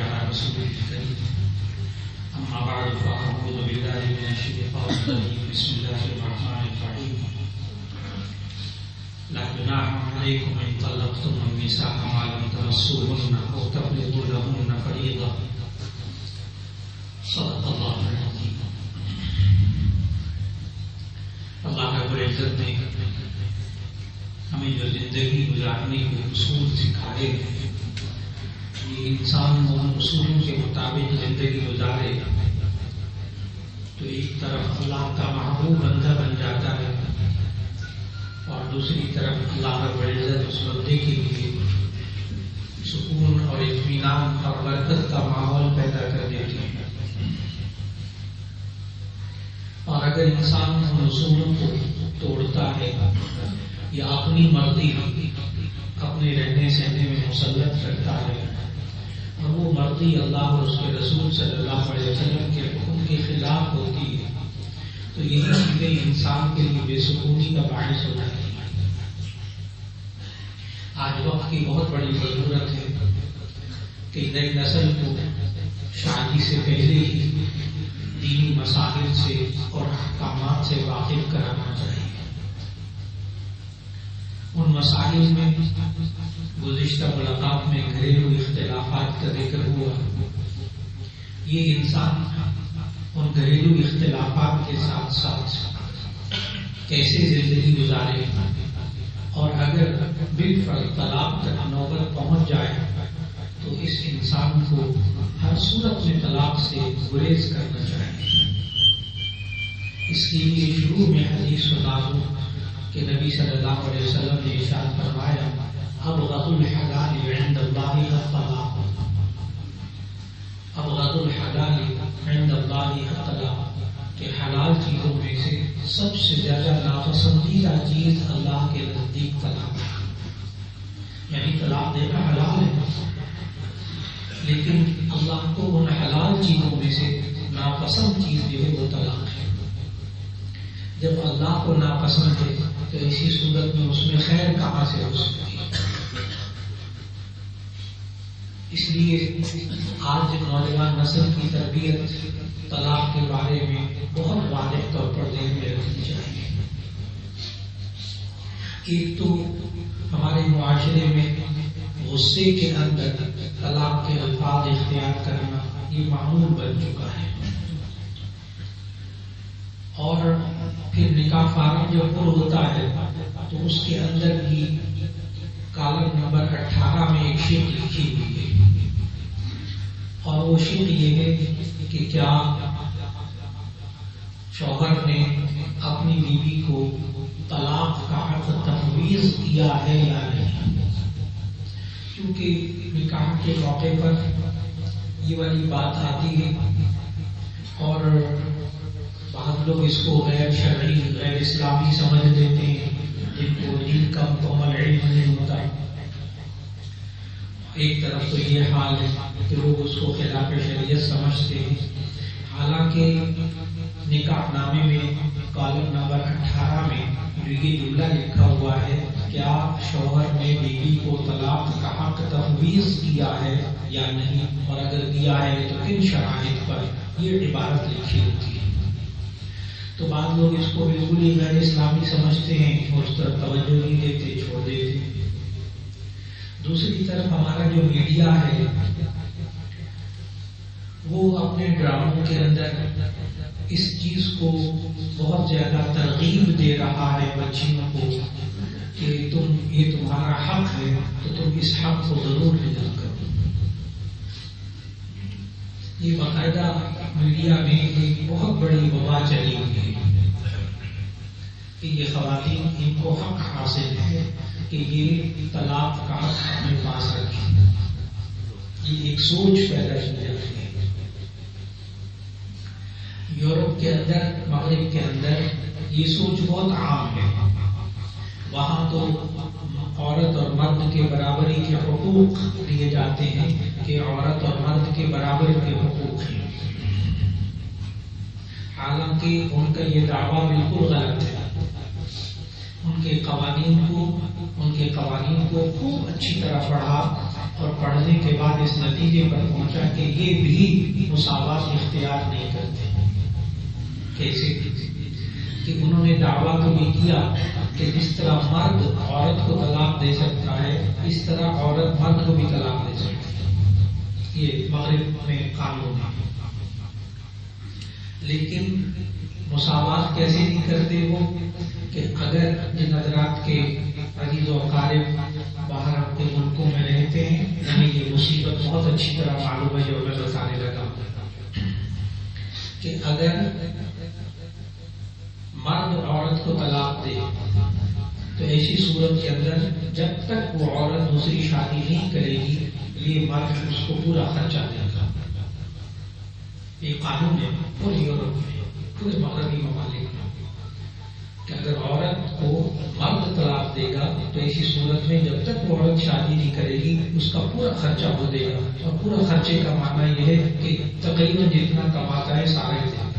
على رسوله الكريم أما بعد فأعوذ بالله من الشيطان الرجيم بسم الله الرحمن الرحيم لا جناح عليكم إن طلقتم النساء ما لم تمسوهن أو تفرضوا لهن فريضة صدق الله العظيم. اللہ رب العزت نے ہمیں جو زندگی گزارنے کے اصول سکھائے یہ انسان ان اصولوں کے مطابق زندگی گزارے تو ایک طرف اللہ کا محبوب بندہ بن جاتا ہے اور دوسری طرف اللہ رب العزت اس بندے کے لیے سکون اور اطمینان اور برکت کا ماحول پیدا کر دیتے ہیں. اور اگر انسان ان اصولوں کو توڑتا ہے یا اپنی مرضی اپنے رہنے سہنے میں مسلط کرتا ہے اور وہ مرضی اللہ اور اس کے رسول صلی اللہ علیہ وسلم کے حکم کے خلاف ہوتی ہے تو یہی چیزیں انسان کے لیے بے سکونی کا باعث ہو جاتی ہے. آج وقت کی بہت بڑی ضرورت ہے کہ نئی نسل کو شادی سے پہلے ہی دینی مسائل سے اور احکامات سے واقف کرانا چاہیے. ان مسائل میں گزشتہ ملاقات میں گھریلو اختلافات کا ذکر ہوا. یہ انسان ان گھریلو اختلافات کے ساتھ ساتھ کیسے زندگی گزارے اور اگر بالفرض طلاق تک نوبت پہنچ جائے تو اس انسان کو ہر صورت میں طلاق سے گریز کرنا چاہیے. اس کے لیے شروع میں حدیث سنا دوں کہ نبی صلی اللہ علیہ وسلم نے ارشاد فرمایا ابغض الحلال عند اللہ الطلاق. ابغض الحلال عند اللہ الطلاق کہ حلال چیزوں میں سے سب سے زیادہ ناپسندیدہ چیز اللہ کے نزدیک طلاق ہے. یعنی طلاق دینا حلال ہے لیکن اللہ کو ان حلال چیزوں میں سے ناپسند چیز جو ہے وہ طلاق ہے. جب اللہ کو ناپسند ہے تو اسی صورت میں اس میں خیر کہاں سے ہو سکتی ہے. اس لیے آج نوجوان نسل کی تربیت طلاق کے بارے میں بہت واضح طور پر ذہن میں رکھنی چاہیے. ایک تو ہمارے معاشرے میں غصے کے اندر طلاق کے الفاظ اختیار کرنا یہ معمول بن چکا ہے اور پھر نکاح فارغ جب پر ہوتا ہے تو اس کے اندر بھی کالم نمبر 18 میں ایک شق لکھی ہوئی ہے اور وہ شق یہ ہے کہ کیا شوہر نے اپنی بیوی کو طلاق کا حق تفویض کیا ہے یا نہیں. کیونکہ نکاح کے موقع پر یہ والی بات آتی ہے اور بعض لوگ اس کو غیر شرعی غیر اسلامی سمجھ لیتے ہیں جن کو دین کا مکمل علم نہیں ہوتا. ایک طرف تو یہ حال ہے کہ لوگ اس کو خلاف شریعت سمجھتے ہیں حالانکہ نکاح نامے میں کالم نمبر 18 میں جو یہ جملہ لکھا ہوا ہے کیا شوہر نے بیوی کو طلاق کا حق تفویض کیا ہے یا نہیں اور اگر کیا ہے تو کن شرائط پر یہ عبارت لکھی ہوتی ہے. تو بعض لوگ اس کو بالکل ہی غیر اسلامی سمجھتے ہیں اور اس طرف توجہ نہیں دیتے چھوڑ دیتے. دوسری طرف ہمارا جو میڈیا ہے وہ اپنے ڈراموں کے اندر اس چیز کو بہت زیادہ ترغیب دے رہا ہے بچیوں کو کہ یہ تمہارا حق ہے تو تم اس حق کو ضرور حاصل کرو. یہ باقاعدہ میڈیا میں ایک بہت بڑی وبا چلی ہوئی ہے کہ یہ خواتین ان کو حق حاصل ہے کہ یہ طلاق کا حق اپنے پاس رکھیں. یہ ایک سوچ پیدا کی جاتی ہے. یورپ کے اندر مغرب کے اندر یہ سوچ بہت عام ہے. وہاں تو عورت اور مرد کے برابری کے حقوق دیے جاتے ہیں کہ عورت اور مرد کے برابر کے حقوق ہیں. حالانکہ ان کا یہ دعویٰ بالکل غلط ہے. ان کے قوانین کو خوب اچھی طرح پڑھا اور پڑھنے کے بعد اس نتیجے پر پہنچا کہ یہ بھی مساوات اختیار نہیں کرتے. کیسے کہ انہوں نے دعویٰ تو بھی کیا کہ جس طرح مرد عورت کو طلاق دے سکتا ہے اس طرح عورت مرد کو بھی طلاق دے سکتی ہے. یہ مغرب میں قانون ہے. لیکن مساوات کیسے نہیں کرتے وہ کہ اگر جن حضرات کے عزیز و اقارب باہر کے ملکوں میں رہتے ہیں انہیں یہ مصیبت بہت اچھی طرح معلوم ہے جو میں بتانے لگا کہ اگر مرد عورت کو طلاق دے تو ایسی صورت کے اندر جب تک وہ عورت دوسری شادی نہیں کرے گی یہ مرد اس کو پورا خرچہ دے گا. یہ قانون ہے پورے یورپ میں پورے مغربی ممالک میں کہ اگر عورت کو مرد طلاق دے گا تو ایسی صورت میں جب تک وہ عورت شادی نہیں کرے گی اس کا پورا خرچہ وہ دے گا. اور پورا خرچے کا معنی یہ ہے کہ تقریباً جتنا کماتا ہے سارے دے گا.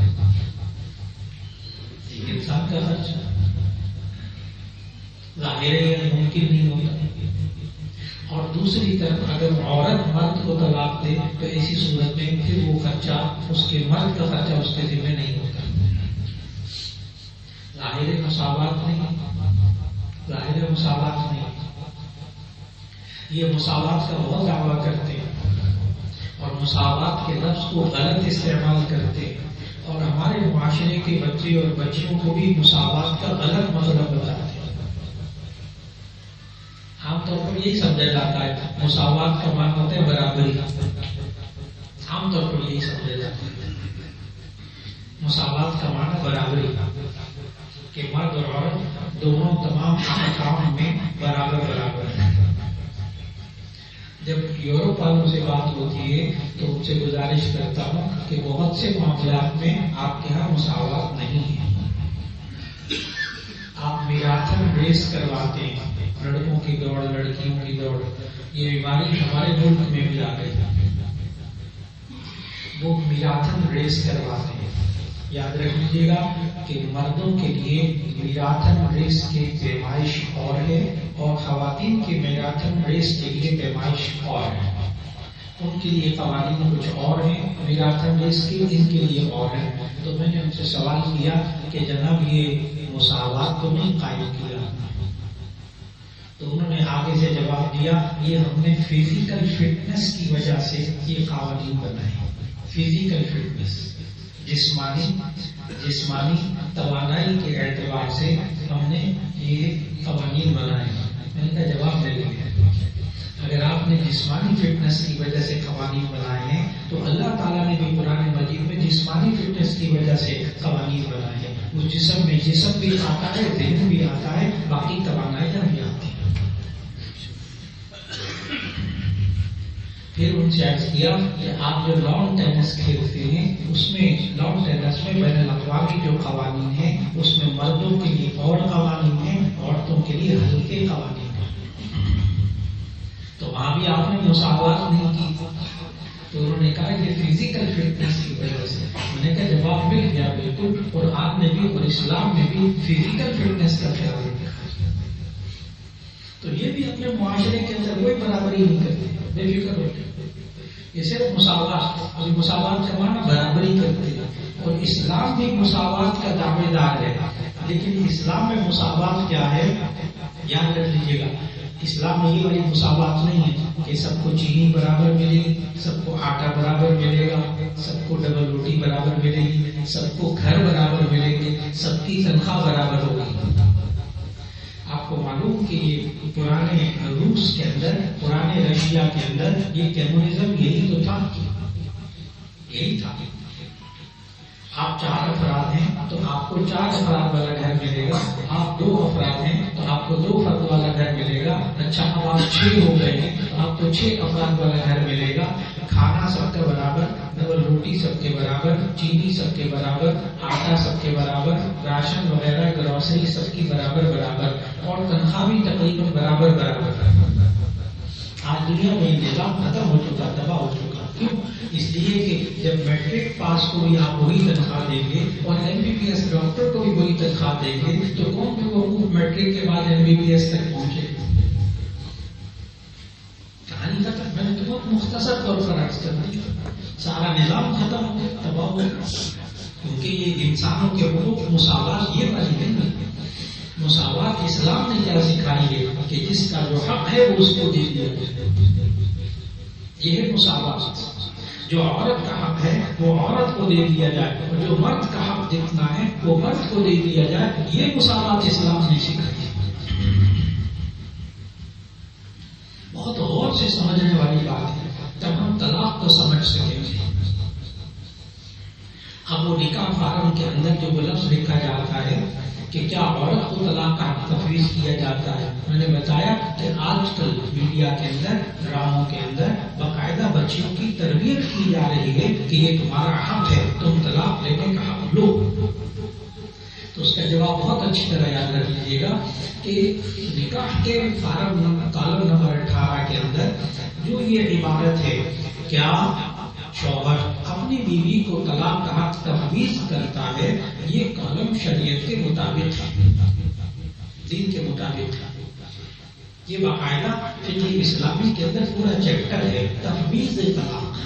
انسان کا خرچہ ظاہر ہے ممکن نہیں ہوتا. اور دوسری طرف اگر عورت مرد کو طلاق دے تو ایسی صورت میں پھر وہ خرچہ اس کے مرد کا خرچہ اس کے ذمہ نہیں ہوتا. ظاہر مساوات نہیں. ظاہر مساوات نہیں. یہ مساوات کا بہت دعویٰ کرتے ہیں اور مساوات کے لفظ کو غلط استعمال کرتے ہیں اور ہمارے معاشرے کے بچے اور بچیوں کو بھی مساوات کا غلط مطلب بتاتے ہیں. عام طور پر یہی سمجھا جاتا ہے مساوات کا معنی ہوتا ہے برابری. عام طور پر یہی سمجھا جاتا ہے مساوات کا معنی برابری کہ مرد اور عورت دونوں تمام کام میں برابر برابر ہیں. جب یورپ والوں سے بات ہوتی ہے تو ان سے گزارش کرتا ہوں کہ بہت سے معاملات میں آپ کے ہاں مساوات نہیں ہے. آپ میراثن ریس کرواتے ہیں لڑکوں کی دوڑ لڑکیوں کی دوڑ. یہ بیماری ہمارے ملک میں بھی آ گئی. وہ میراثن ریس کرواتے ہیں. یاد رکھ لیجیے گا کہ مردوں کے لیے میراثن ریس کی پیمائش اور ہے اور خواتین کی میراثن ریس کے لیے پیمائش اور ہے. ان کے لیے قوانین کچھ اور ہیں میراثن ریس کے, ان کے لیے اور ہیں. تو میں نے ان سے سوال کیا کہ جناب یہ مساوات تو نہیں قائم کیا. تو انہوں نے آگے سے جواب دیا یہ ہم نے فزیکل فٹنس کی وجہ سے یہ قوانین بنائے. فزیکل فٹنس جسمانی توانائی کے اعتبار سے ہم نے یہ قوانین بنائے. میں نے کہا جواب دے دیں اگر آپ نے جسمانی فٹنس کی وجہ سے قوانین بنائے ہیں تو اللہ تعالیٰ نے بھی قرآن مجید میں جسمانی فٹنس کی وجہ سے قوانین بنائے ہیں. اس جسم میں جسم بھی آتا ہے ذہن بھی آتا ہے باقی توانائیاں بھی آتی ہیں. پھر ان سے عرض کیا کہ آپ جو لان ٹینس کھیلتے ہیں اس میں لان ٹینس میں بین الاقوامی جو قوانین ہیں اس میں مردوں کے لیے اور قوانین ہیں عورتوں کے لیے ہلکے قوانین ہیں. تو وہاں بھی آپ نے مساوات نہیں کی. تو انہوں نے کہا کہ فزیکل فٹنس کی وجہ سے. میں نے کہا جواب مل گیا بالکل. قرآن میں بھی اور اسلام میں بھی فزیکل فٹنس کا خیال رکھا. تو یہ بھی اپنے معاشرے کے اندر کوئی برابری نہیں کرتے بے فکر ہوتے. یہ صرف مساوات اور مساوات کا معنی برابری کرتے ہیں. اور اسلام بھی مساوات کا دعوے دار ہے. لیکن اسلام میں مساوات کیا ہے یاد رکھ لیجیے گا. اسلام میں یہ والی مساوات نہیں ہے کہ سب کو چینی برابر ملے گی, سب کو آٹا برابر ملے گا, سب کو ڈبل روٹی برابر ملے گی, سب کو گھر برابر ملے گی, سب کی تنخواہ برابر ہوگی. آپ کو معلوم کہ یہ پرانے روس کے اندر پرانے رشیا کے اندر یہ کمیونزم یہی تو تھا. یہی تھا. آپ 4 افراد ہیں تو آپ کو 4 افراد والا گھر ملے گا. آپ 2 افراد ہیں تو آپ کو 2 فرد والا گھر ملے گا. اچھا اب آپ 6 ہو گئے ہیں تو آپ کو 6 افراد والا گھر ملے گا. کھانا سب کا برابر, ڈبل روٹی سب کے برابر, چینی سب کے برابر, آٹا سب کے برابر, راشن وغیرہ گروسری سب کی برابر برابر, اور تنخواہ بھی تقریباً برابر برابر. آج دنیا میں نظام ختم ہو چکا, تباہ ہو چکا. کیوں؟ اس لیے کہ جب میٹرک پاس کو بھی آپ وہی تنخواہ دیں گے اور MBBS ڈاکٹر کو بھی وہی تنخواہ دیں گے تو کون بھی وہ میٹرک کے بعد MBBS تک پہنچے؟ کہاں کہانی ختم. میں نے تو بہت مختصر طور پر عرض کر دی. سارا نظام ختم ہو گیا، تباہ ہو گیا. کیونکہ یہ انسانوں کے حقوق مساوات یہ والی نہیں ہے. مساوات اسلام نے کیا سکھائی ہے کہ جس کا جو حق ہے وہ اس کو دے دیا جائے. یہ ہے مساوات. جو عورت کا حق ہے وہ عورت کو دے دیا جائے، اور جو مرد کا حق جتنا ہے وہ مرد کو دے دیا جائے. یہ مساوات اسلام نے سکھائی. بہت غور سے سمجھنے والی بات ہے جب ہم طلاق کو سمجھ سکیں گے. اب وہ نکاح فارم کے اندر جو لفظ لکھا جاتا ہے کہ کیا عورت کو طلاق کا تفویض کیا جاتا ہے، میں نے بتایا کہ آج کل میڈیا کے اندر، ڈراموں کے اندر باقاعدہ بچیوں کی تربیت کی جا رہی ہے کہ یہ تمہارا حق ہے، تم طلاق لینے کا حق لو. تو اس کا جواب بہت اچھی طرح یاد رکھ لیجیے گا کہ نکاح کے فارم کالم نمبر 18 کے اندر جو یہ عبارت ہے کیا شوہر اپنی بیوی کو طلاق کا حق تفویض کرتا ہے، یہ کالم شریعت کے مطابق ہے، دین کے مطابق ہے. یہ باقاعدہ فقہ اسلامی کے اندر پورا چیپٹر ہے تفویض طلاق.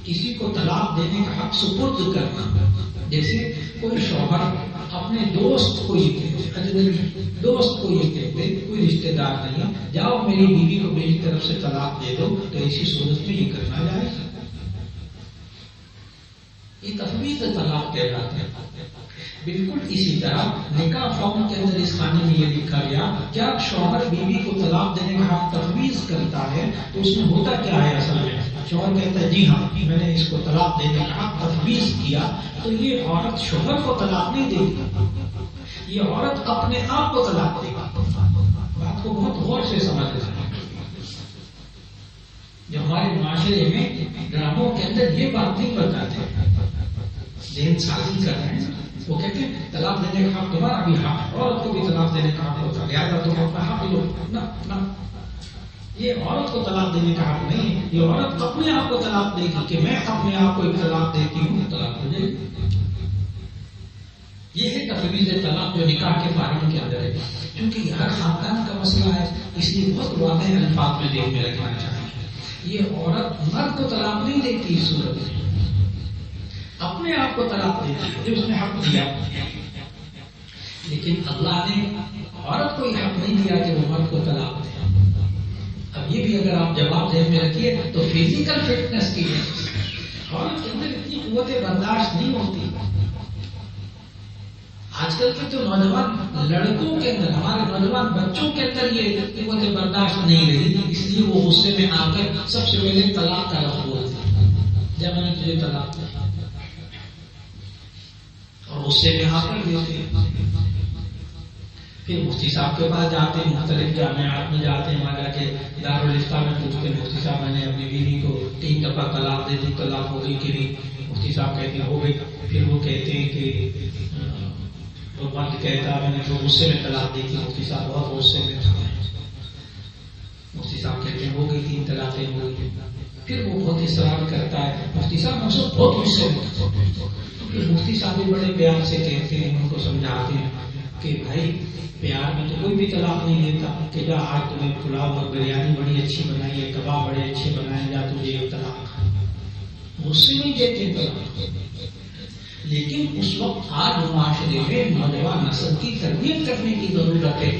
کسی کو طلاق دینے کا حق سپرد کرنا. جیسے کوئی شوہر اپنے دوست کو یہ کہتے، اجنبی دوست کو یہ کہتے، کوئی رشتہ دار نہیں، جاؤ میری بیوی کو میری طرف سے طلاق دے دو، تو ایسی صورت میں یہ کرنا جائز ہے. یہ تفویض طلاق کہلاتا ہے. بالکل اسی طرح نکاح فارم کے اندر اس خانے میں یہ لکھا گیا کیا شوہر بیوی کو طلاق دینے کا حق تفویض کرتا ہے، تو اس میں ہوتا کیا ہے اصل میں؟ شوہر کہتا ہے جی ہاں میں نے اس کو طلاق دینے کا حق تفویض کیا. تو یہ عورت شوہر کو طلاق نہیں دے گی، یہ عورت اپنے آپ کو طلاق دے گی. بات کو بہت غور سے سمجھنا ہے. جو ہمارے معاشرے میں ڈراموں کے اندر یہ بات نہیں بتاتے، ذہن سازی کر رہے ہیں. وہ کہتے ہیں طلاق دینے کا حق تمہارا بھی حق، عورت کو بھی طلاق دینے کا حق ہوتا ہے، لہٰذا تم اپنا حق لو. نہ، یہ عورت کو طلاق دینے کا حق نہیں ہے. یہ عورت اپنے آپ کو طلاق دے گی کہ میں اپنے آپ کو ایک طلاق دیتی ہوں، طلاق ہو جائے گی. یہ ہے تفویض طلاق جو نکاح کے فارم کے اندر ہے. کیونکہ یہ ہر خاندان کا مسئلہ ہے، اس لیے بہت واضح الفاظ میں ذہن میں رکھنا چاہیے. یہ عورت مرد کو طلاق نہیں دیتی، اس صورت میں اپنے آپ کو طلاق دیتی ہے جو اس نے حق دیا. لیکن اللہ نے عورت کو یہ حق نہیں دیا کہ وہ مرد کو طلاق دے. اب یہ بھی اگر آپ جواب ذہن میں رکھیے تو فزیکل فٹنس کی عورت کے اندر اتنی قوت برداشت نہیں ہوتی. آج کل کے جو نوجوان لڑکوں کے اندر، ہمارے نوجوان بچوں کے اندر یہ قوت برداشت نہیں رہی، اس لیے وہ غصے میں آ کر سب سے پہلے طلاق کا لفظ بولتے ہیں، جب میں نے تجھے طلاق دی، اور غصے میں آ کر دیتے ہیں. پھر مفتی صاحب کے پاس جاتے ہیں، مختلف جامعات میں جاتے ہیں، وہاں جا کے دارالفتہ میں پوچھتے ہیں مفتی صاحب میں نے اپنی بیوی کو 3 دفعہ طلاق دے دی، طلاق ہو گئی کہ نہیں؟ مفتی صاحب کہتے ہیں ہو گئی. پھر وہ کہتے ہیں کہ وہ مرد کہتا ہے میں نے تو غصے میں طلاق دی تھی، مفتی صاحب بہت غصے میں تھا. مفتی صاحب کہتے ہیں ہو گئی 3 طلاقیں ہو گئی. پھر وہ بہت اصرار کرتا ہے، مفتی صاحب مجھ سے بہت غصے میں. پھر مفتی صاحب بھی بڑے پیار سے کہتے ہیں، ان کو سمجھاتے ہیں کہ بھائی پیار میں تو کوئی بھی طلاق نہیں دیتا کہ جا آج تمہیں پلاؤ اور بریانی بڑی اچھی بنائی ہے، کباب بڑے اچھے بنائے، جا تجھے ایک طلاق. غصے نہیں دیتے طلاق. لیکن اس وقت آج معاشرے میں نوجوان نسل کی تربیت کرنے کی ضرورت ہے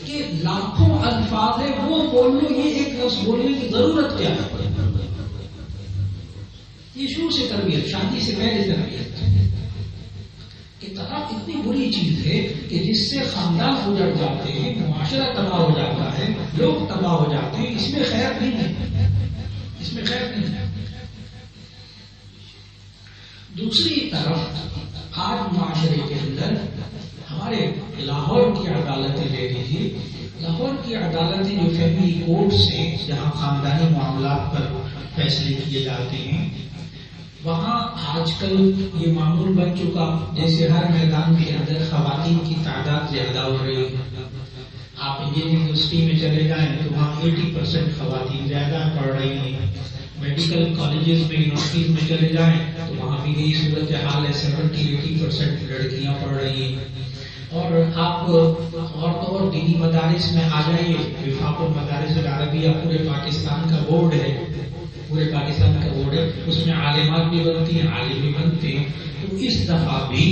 کہ لاکھوں الفاظ ہے وہ بول لو، یہ ایک لفظ بولنے کی ضرورت کیا ہے. یہ شروع سے تربیت، شادی سے پہلے تربیت کہ طلاق اتنی بری چیز ہے کہ جس سے خاندان اجڑ جاتے ہیں، معاشرہ تباہ ہو جاتا ہے، لوگ تباہ ہو جاتے ہیں. اس میں خیر نہیں ہے، اس میں خیر نہیں ہے. دوسری طرف آج معاشرے کے اندر ہمارے لاہور کی عدالتیں لے لیجیے. لاہور کی عدالتیں جو فیملی کورٹس ہیں، جہاں خاندانی معاملات پر فیصلے کیے جاتے ہیں، وہاں آج کل یہ معمول بن چکا جیسے ہر میدان کے اندر خواتین کی تعداد زیادہ ہو رہی ہے. آپ انجینئرنگ یونیورسٹی میں چلے جائیں تو وہاں 80% خواتین زیادہ پڑھ رہی ہیں. میڈیکل کالجز میں، یونیورسٹیز میں چلے جائیں تو وہاں بھی یہی صورت حال ہے، 70-80% لڑکیاں پڑھ رہی ہیں. اور آپ اور دینی مدارس میں آ جائیے. وفاق المدارس العربیہ پورے پاکستان کا بورڈ ہے، پورے پاکستان کا بورڈ ہے، اس میں عالمات بھی بنتی ہیں، عالم بھی بنتے ہیں. تو اس دفعہ بھی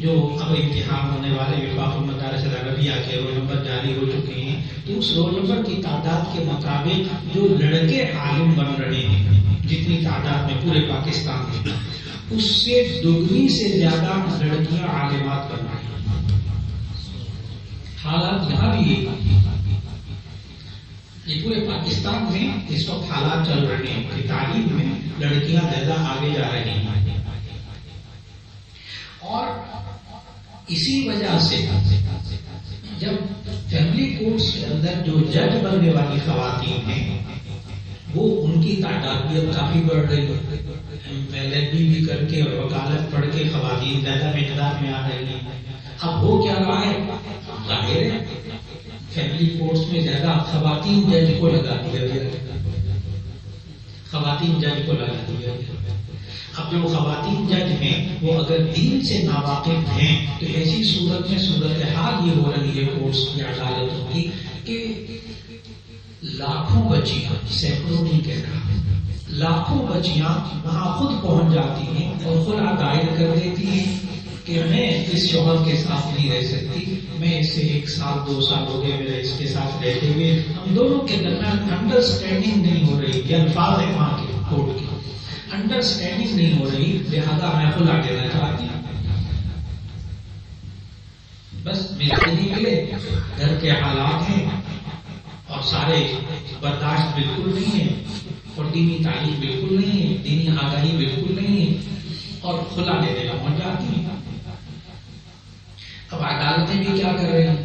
جو اب امتحان ہونے والے وفاق المدارس العربیہ کے رول نمبر جاری ہو چکے ہیں، تو اس رول نمبر کی تعداد کے مطابق جو لڑکے عالم بن رہے ہیں جتنی تعداد میں پورے پاکستان میں، اس سے دگنی سے زیادہ لڑکیاں عالمات بن رہی ہیں. حالات یہاں بھی یہ پورے پاکستان میں اس وقت حالات چل رہے ہیں کہ تعلیم میں لڑکیاں زیادہ آگے جا رہی ہیں. اور اسی وجہ سے جب فیملی کورٹس کے اندر جو جج بننے والی خواتین ہیں وہ ان کی تعداد بھی اب کافی بڑھ رہی ہے. LLB بھی کر کے اور وکالت پڑھ کے خواتین زیادہ مقدار میں آ رہی ہیں. اب ہو کیا رہا ہے؟ ظاہر ہے فیملی کورٹس میں زیادہ خواتین جج کو لگا دیا گیا، خواتین جج کو لگا دیا گیا. اب جو خواتین جج ہیں وہ اگر دین سے ناواقف ہیں تو ایسی صورت میں صورتحال یہ ہو رہی ہے کورٹس کی عدالتوں کی کہ لاکھوں بچیاں، سینکڑوں نہیں کہہ رہا، لاکھوں بچیاں وہاں خود پہنچ جاتی ہیں اور خلع دائر کر دیتی ہیں کہ میں اس شوہر کے ساتھ نہیں رہ سکتی، میں اس سے 1 سال 2 سال ہو گئے میرے اس کے ساتھ رہتے ہوئے، ہم دونوں کے درمیان انڈرسٹینڈنگ نہیں ہو رہی. یہ الفاظ ہے وہاں کے کورٹ کے، انڈرسٹینڈنگ نہیں ہو رہی، لہذا میں خلع دینا چاہتی ہوں. بس میرے لیے گھر کے حالات ہیں اور سارے برداشت بالکل نہیں ہے اور دینی تعلیم بالکل نہیں ہے، دینی آگاہی بالکل نہیں ہے اور خلع لینے کا پہنچ جاتی ہیں. اب عدالتیں بھی کیا کر رہی ہیں؟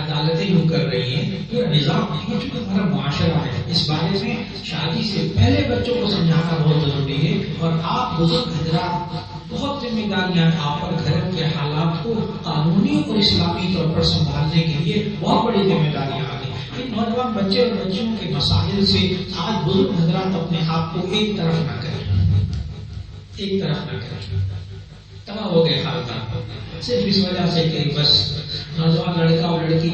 عدالتیں یوں کر رہی ہیں، پورا نظام یہ چونکہ ہمارا معاشرہ ہے، اس بارے میں شادی سے پہلے بچوں کو سمجھانا بہت ضروری ہے. اور آپ بزرگ حضرات بہت ذمہ داریاں آپ پر گھر کے حالات کو قانونی اور اسلامی طور پر سنبھالنے کے لیے بہت بڑی ذمہ داریاں آ گئی. ان نوجوان بچے اور بچیوں کے مسائل سے آج بزرگ حضرات اپنے آپ کو ایک طرف نہ کریں، ایک طرف نہ کریں. تباہ ہو گئے خاندان صرف اس وجہ سے کہ بس نوجوان لڑکا اور لڑکی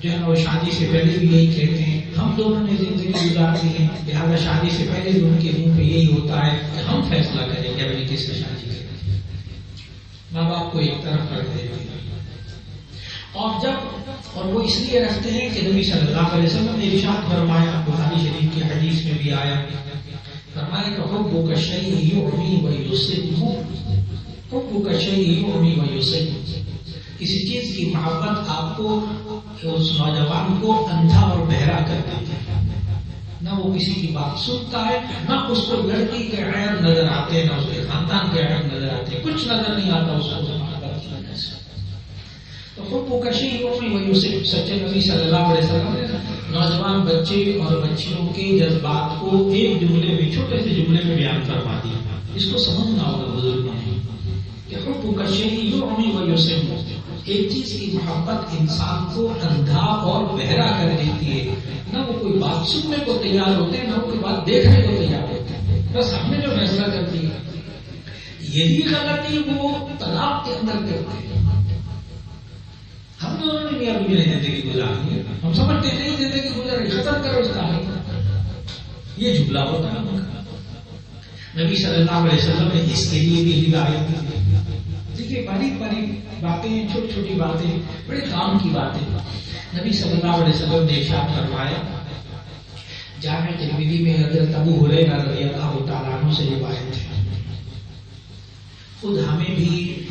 جو ہے وہ شادی سے پہلے بھی یہی کہتے ہیں ہم دونوں نے زندگی گزارتی ہے، لہٰذا شادی سے پہلے بھی ان کے منہ پہ یہی ہوتا ہے کہ ہم فیصلہ کریں گے اپنی کس سے شادی کریں. ماں باپ کو ایک طرف رکھ دیتے ہیں اور وہ اس لیے رکھتے ہیں کہ نبی صلی اللہ علیہ وسلم نے ارشاد فرمایا، بخاری شریف کی حدیث میں بھی آیا، فرمایا کہ حب کا شیء یعمی و یصم، حب کا شیء یعمی و یصم. کسی چیز کی محبت آپ کو اس نوجوان کو اندھا اور بہرا کر دیتی ہے، نہ وہ کسی کی بات سنتا ہے، نہ اس کو لڑکی کے عیب نظر آتے، نہ اس کے خاندان کے عیب نظر آتے، کچھ نظر نہیں آتا اس کو محبت کی وجہ سے. تو حب کا شیء یعمی و یصم، سچے نبی صلی اللہ علیہ وسلم نے نوجوان بچے اور بچیوں کے جذبات کو ایک جملے میں، چھوٹے سے جملے میں بیان فرما دیا. اس کو سمجھنا ہوگا بزرگوں نے کہ حب کا شیء یعمی و یصم، ایک چیز کی محبت انسان کو اندھا اور بہرا کر دیتی ہے، نہ وہ کوئی بات سننے کو تیار ہوتے ہیں، نہ وہ کوئی بات دیکھنے کو تیار ہوتے ہیں. بس ہم نے جو فیصلہ کر دیا یہی غلطی وہ طلاق کے اندر کرتے ہیں. ہم دونوں نے میاں بیوی نے زندگی گزارنی ہے، ہم سمجھتے نہیں زندگی گزار ختم کرو اس کا، یہ جملہ ہوتا ہے. نبی صلی اللہ علیہ وسلم نے اس کے لیے بھی ہدایت دی. دیکھیے باریک باریک باتیں، چھوٹی چھوٹی باتیں، بڑے کام کی باتیں. نبی صلی اللہ علیہ وسلم نے ارشاد فرمایا، جامع ترمذی میں حضرت ابو ہریرہ رضی اللہ تعالیٰ عنہ سے روایت ہے، خود ہمیں بھی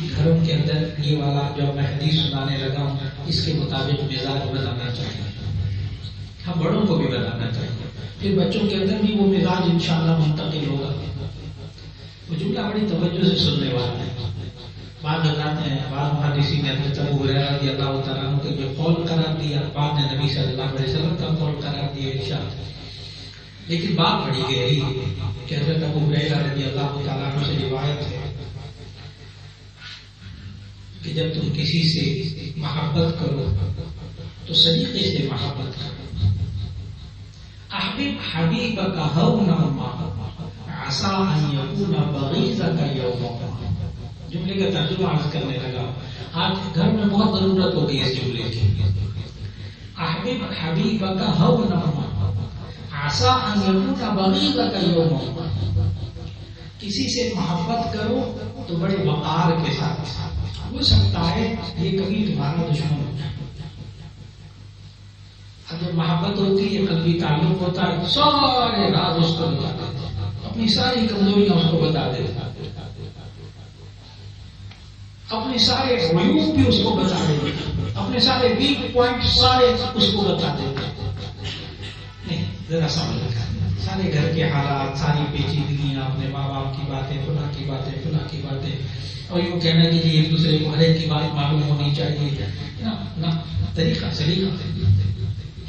گھروں کے اندر یہ والا جو میں حدیث سنانے لگا ہوں اس کے مطابق مزاج بنانا چاہیے. ہم بڑوں کو بھی بنانا چاہیے، پھر بچوں کے اندر بھی وہ مزاج انشاءاللہ منتقل ہوگا. وہ جملہ بڑی توجہ سے سننے والا ہے. بعض حضرات نے، بعض محدثین نے حضرت ابو ہریرہ رضی اللہ تعالیٰ عنہ کو یہ قول قرار دیا، بعد نے نبی صلی اللہ علیہ وسلم کا قول قرار دیا ارشاد. لیکن بات بڑی گہری ہے کہ حضرت ابو ہریرہ رضی اللہ تعالیٰ عنہ سے روایت ہے کہ جب تم کسی سے محبت کرو تو سلیقے سے محبت کرو. احبب حبیبک ہونا ما عسى ان يكون بغيضك يوما. جملے کا ترجمہ عرض کرنے لگا. آج گھر میں بہت ضرورت ہوگی اس جملے کی. احبب حبیبک ہونا عسى ان يكون بغيضك يوما. کسی سے محبت کرو تو بڑے وقار کے ساتھ، ہو سکتا ہے یہ کبھی تمہارا دشمن ہو جائے. اب جب محبت ہوتی ہے، قلبی تعلق ہوتا ہے، سارے راز اس کو بتا دیتے، اپنی ساری کمزوریاں اس کو بتا دیتے، اپنے سارے عیوب بھی اس کو بتا دیتے، اپنے سارے ویک پوائنٹ سارے اس کو بتا دیتے. نہیں، ذرا سمجھ لگا، سارے گھر کے حالات، ساری پیچیدگیاں، اپنے ماں باپ کی باتیں، فلاں کی باتیں، فلاں کی باتیں، اور یوں کہنا کہ ایک دوسرے کو ہر ایک کی بات معلوم ہونی چاہیے. نہ طریقہ سلیقہ،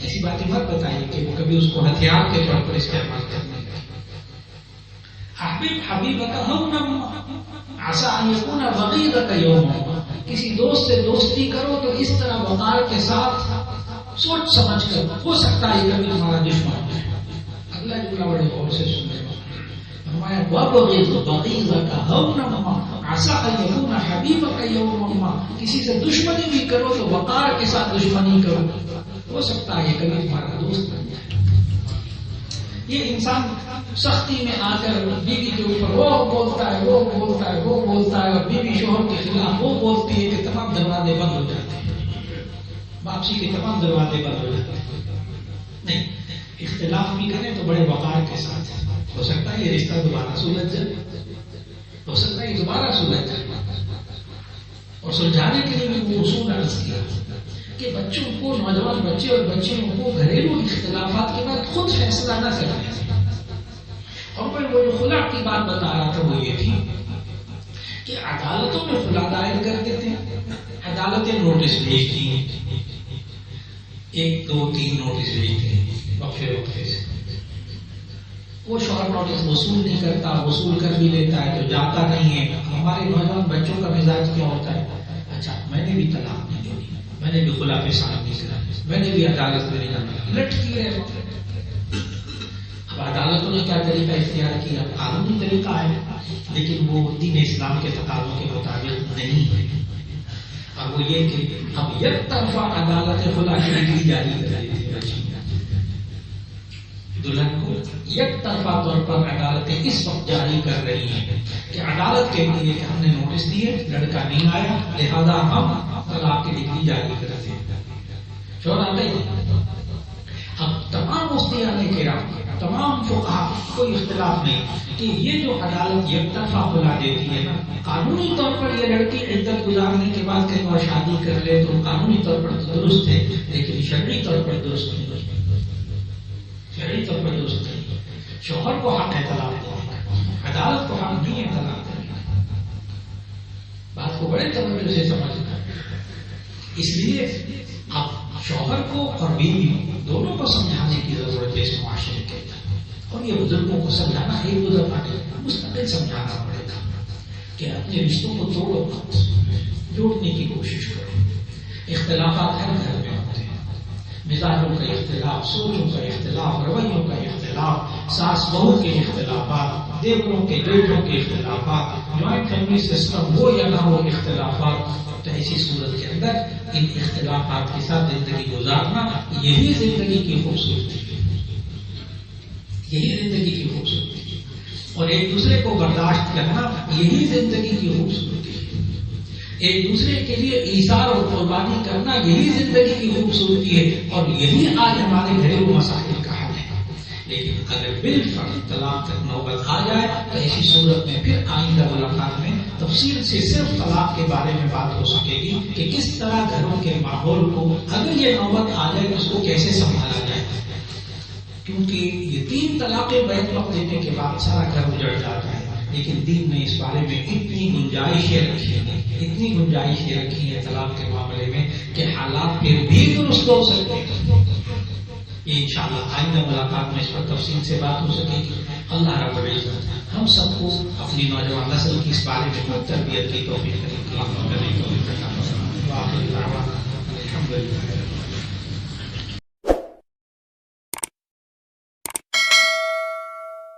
ایسی باتیں مت بتائیے کہ وہ کبھی اس کو ہتھیار کے طور پر استعمال کرنے لگے. احبب حبیبک ہونا عسى ان يكون بغيضك يوما. کسی دوست سے دوستی کرو تو اس طرح وقار کے ساتھ سوچ سمجھ کر، ہو سکتا ہے کبھی ہمارا دشمن ہو جائے. اگلا جملہ بڑے غور سے سننے فرمایا وَبَغِضْ بَغِيضَكَ هَوْنًا عَسَىٰ أَن يَكُونَ حَبِيبَكَ يَوْمًا. کسی سے دشمنی بھی کرو تو وقار کے ساتھ دشمنی کرو، ہو سکتا ہے کبھی تمہارا دوست بن جائے. یہ انسان سختی میں آ کر بیوی کے اوپر وہ بولتا ہے، وہ بولتا ہے، وہ بولتا ہے، اور بیوی شوہر کے خلاف وہ بولتی ہے کہ تمام دروازے بند ہو جاتے ہیں، واپسی کے تمام دروازے بند ہو جاتے ہیں. نہیں، اختلاف بھی کریں تو بڑے وقار کے ساتھ. ہو سکتا ہے یہ رشتہ دوبارہ سلجھ جائے، ہو سکتا ہے یہ دوبارہ سلجھ جائے. اور سلجھانے کے لیے بھی وہ اصول عرض کیا کہ بچوں کو، نوجوان بچے اور بچیوں کو گھریلو اختلافات کے بعد خود فیصلہ نہ کرنا. اور میں وہ جو خلا کی بات بتا رہا تھا وہ یہ تھی کہ عدالتوں میں خلا دائر کر دیتے ہیں، عدالتیں نوٹس بھیجتی ہیں، 1 2 3 نوٹس بھیجتے ہیں وقفے وقفے سے. وہ شوہر نوٹس وصول نہیں کرتا، وصول کر بھی لیتا ہے تو جاتا نہیں ہے. ہمارے نوجوان بچوں کا مزاج کیا ہوتا ہے؟ اچھا میں نے بھی طلاق نہیں دینی، میں نے بھی خلا پہ سائن نہیں کرا، میں نے بھی عدالت میں نہیں جانا، لٹکی رہے. اب عدالتوں نے کیا طریقہ اختیار کیا؟ قانونی طریقہ ہے، لیکن وہ دین اسلام کے تقاضوں کے مطابق نہیں ہے. اور وہ یہ کہ اب یک طرفہ عدالت خلا کی ڈگری جاری کر رہی تھی دلہن کو، یک طرفہ طور پر عدالتیں اس وقت جاری کر رہی ہیں کہ عدالت کے لیے کہ ہم نے نوٹس دیے، لڑکا نہیں آیا، لہذا ہم طلاق کی ڈگری جاری کرتے ہیں. شوہر آتا ہی. اب تمام مفتیان کرام، تمام فقہا، کوئی اختلاف نہیں کہ یہ جو عدالت یک طرفہ خلا دیتی ہے نا، قانونی طور پر یہ لڑکی عدت گزارنے کے بعد کہیں اور شادی کر لے تو قانونی طور پر تو درست ہے، لیکن شرعی طور پر درست نہیں. شرعی طور پر درست نہیں. شوہر کو حق ہے طلاق دینے کا، عدالت کو حق نہیں ہے طلاق دینے کا. بات کو بڑے توجہ سے سمجھنا. اس لیے اب شوہر کو اور بیوی دونوں کو سمجھانے کی ضرورت ہے اس معاشرے کے اندر. اور یہ بزرگوں کو سمجھانا ایک دو دفعہ نہیں، مستقل سمجھانا پڑے گا کہ اپنے رشتوں کو توڑو مت، جوڑنے کی کوشش کرو. اختلافات ہر گھر میں ہوتے ہیں، مزاجوں کا اختلاف، سوچوں کا اختلاف، رویوں کا اختلاف، ساس بہو کے اختلافات، دیوروں کے بیٹوں کے اختلافات، جوائنٹ فیملی سسٹم ہو یا نہ ہو اختلافات. تو ایسی صورت کے اندر ان اختلافات کے ساتھ زندگی گزارنا یہی زندگی کی خوبصورتی ہے، یہی زندگی کی خوبصورتی ہے. اور ایک دوسرے کو برداشت کرنا یہی زندگی کی خوبصورتی ہے. ایک دوسرے کے لیے ایثار اور قربانی کرنا یہی زندگی کی خوبصورتی ہے. اور یہی آج ہمارے گھریلو مسائل کا حل ہے. لیکن اگر بالفرض طلاق تک نوبت آ جائے تو ایسی صورت میں پھر آئندہ ملاقات میں تفصیل سے صرف طلاق کے بارے میں بات ہو سکے گی کہ کس طرح گھروں کے ماحول کو اگر یہ نوبت آ جائے تو اس کو کیسے سنبھالا جائے. کیونکہ یہ 3 طلاقیں بیک وقت دینے کے بعد سارا گھر اجڑ جاتا ہے. لیکن دین نے اس بارے میں اتنی گنجائشیں رکھی ہیں، اتنی گنجائشیں رکھی ہیں طلاق کے معاملے میں کہ حالات پھر بھی درست ہو سکتے ہیں. یہ انشاءاللہ آئندہ ملاقات میں اس پر تفصیل سے بات ہو سکے گی. اللہ رب العزت ہم سب کو اپنی نوجوان نسل کی اس بارے میں خود تربیت کی توفیق کرے گی.